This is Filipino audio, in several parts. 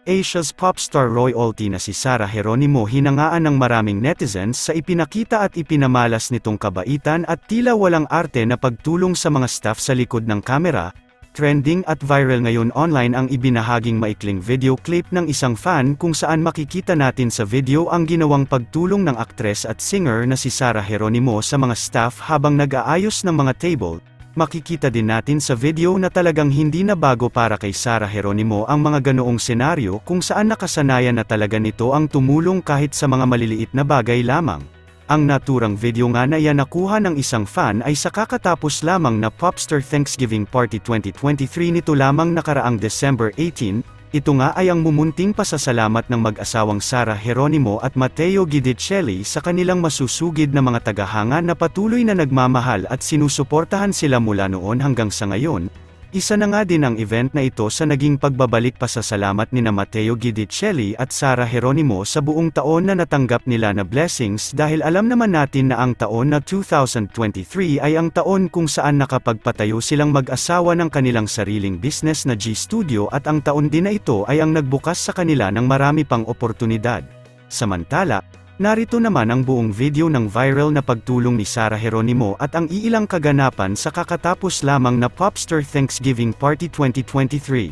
Asia's popstar royalty na si Sarah Geronimo hinangaan ng maraming netizens sa ipinakita at ipinamalas nitong kabaitan at tila walang arte na pagtulong sa mga staff sa likod ng kamera. Trending at viral ngayon online ang ibinahaging maikling video clip ng isang fan kung saan makikita natin sa video ang ginawang pagtulong ng aktres at singer na si Sarah Geronimo sa mga staff habang nag-aayos ng mga table. Makikita din natin sa video na talagang hindi na bago para kay Sarah Geronimo ang mga ganoong senaryo kung saan nakasanayan na talaga nito ang tumulong kahit sa mga maliliit na bagay lamang. Ang naturang video nga na iyan nakuha ng isang fan ay sa kakatapos lamang na Popstar Thanksgiving Party 2023 nito lamang nakaraang December 18, ito nga ay ang mumunting pasasalamat ng mag-asawang Sarah Geronimo at Matteo Guidicelli sa kanilang masusugid na mga tagahanga na patuloy na nagmamahal at sinusuportahan sila mula noon hanggang sa ngayon. Isa na nga din ang event na ito sa naging pagbabalik pasasalamat nina Matteo Guidicelli at Sarah Geronimo sa buong taon na natanggap nila na blessings dahil alam naman natin na ang taon na 2023 ay ang taon kung saan nakapagpatayo silang mag-asawa ng kanilang sariling business na G Studio at ang taon din na ito ay ang nagbukas sa kanila ng marami pang oportunidad. Samantala, narito naman ang buong video ng viral na pagtulong ni Sarah Geronimo at ang iilang kaganapan sa kakatapos lamang na Popstar Thanksgiving Party 2023.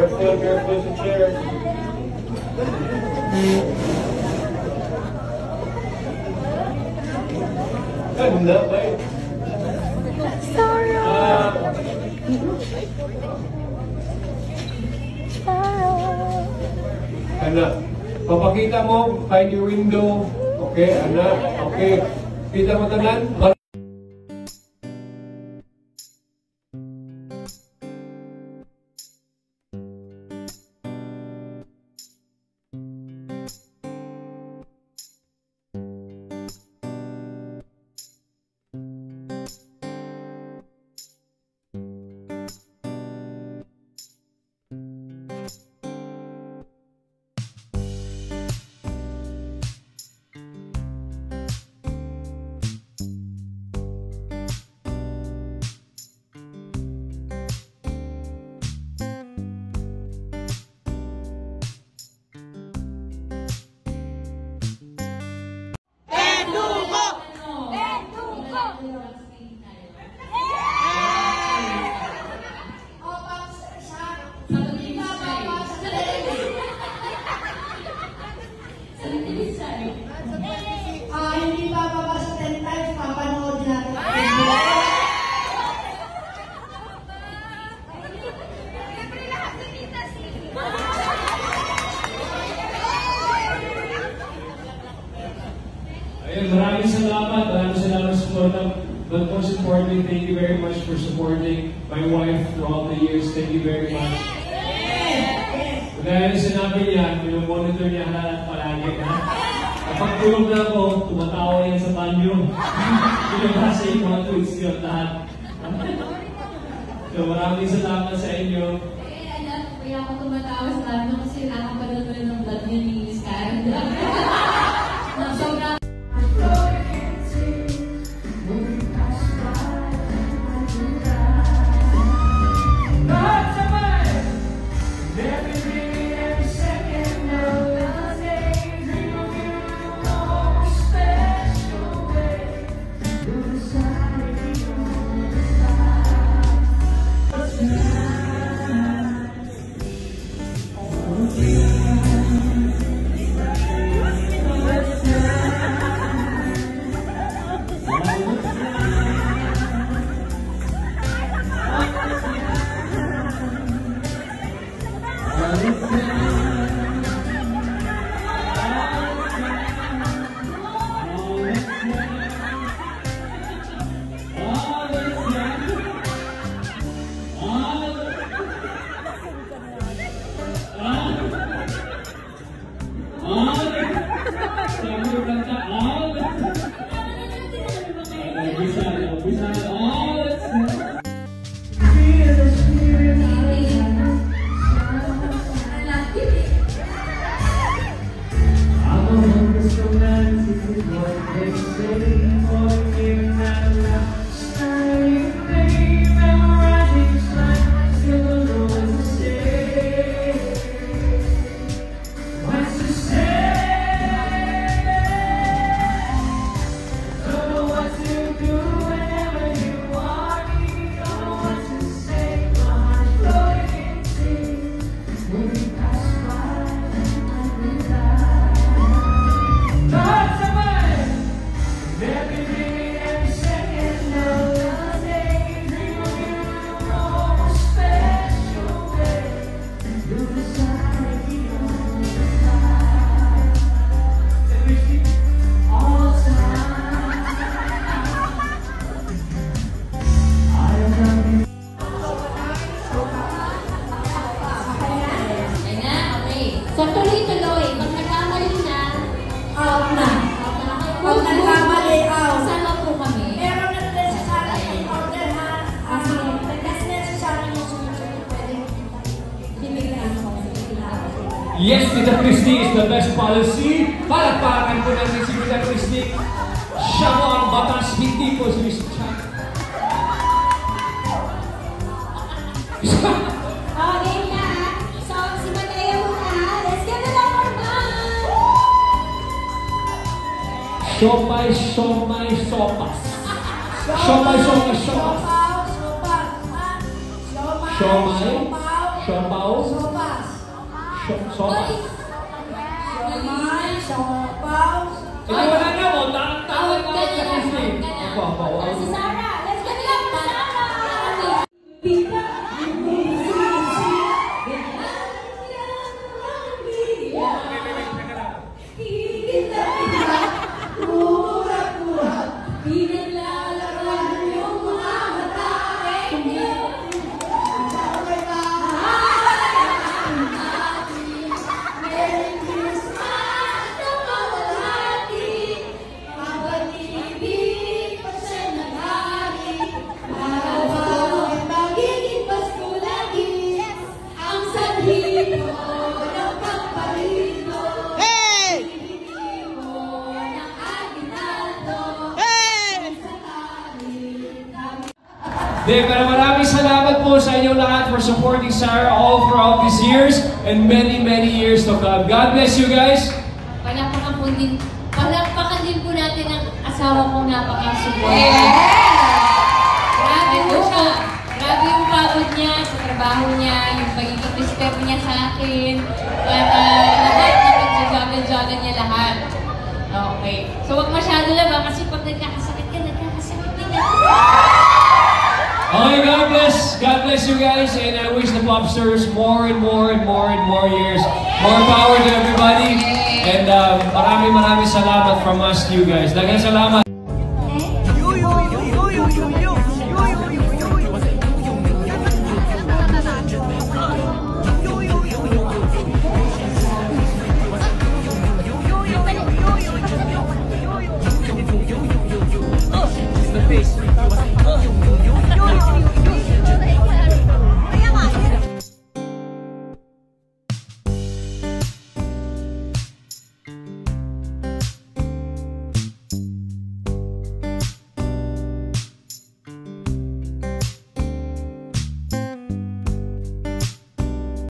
Careful sa chair. Ganda ba eh? Sarah! Anak, papakita mo, find your window. Okay, anak, okay. Kita mo tanan? Hindi pa papasok 10 times, papanood natin. Ayun, maraming salamat sa support. But most importantly, thank you very much for supporting my wife throughout the years. Thank you very much. Kaya yung sinabi niya, monitor niya palagi na. Kapag tulog na ako, tumatawa yan sa banyo. Pinabasa yung mga tweets niyo at lahat. So maraming salamat sa inyo. Anak, kaya ako tumatawa sa banyo kasi nakapanood ko ng vlog niya ni Sky. Sobrang I love you. tuloy-tuloy. Pag nagkamali siya, Out na. Pag good, nagkamali, out. Sama po kami. Meron na rin sa Sarah yung order ha. Kasi na sa Sarah yung sumunod. Pwede bibigyan ako. Yes, Tita Christy is the best policy. Palakpakan po natin si Tita Christy. Siya mo ang batas, hindi po si Mr. Chan. Okay na. So, si Mateo muna. Let's give it up for Mom! Siomay, siomay, sopas. Siomay, siomay, sopas. Siomay, siopaw, Sopas. sopas. Siomay, siopaw. Ito wala na mo, tawag na sa Christy. Si Sarah. Let's give it up for Sarah! Pero maraming salamat po sa inyo lahat for supporting Sarah all throughout these years and many years to come. God bless you guys. Palakpakan din po natin ang asawa kong napaka-support. Grabe po siya. Grabe yung pagod niya sa trabaho niya, yung pagiging respect niya sa akin. At lahat na pagjajagan niya lahat. Okay. So wag masyado lang kasi pag nagkakasakit ka din ako. Okay, God bless you guys, and I wish the Popsters more years. More power to everybody, and maraming salamat from us to you guys. Daghang salamat.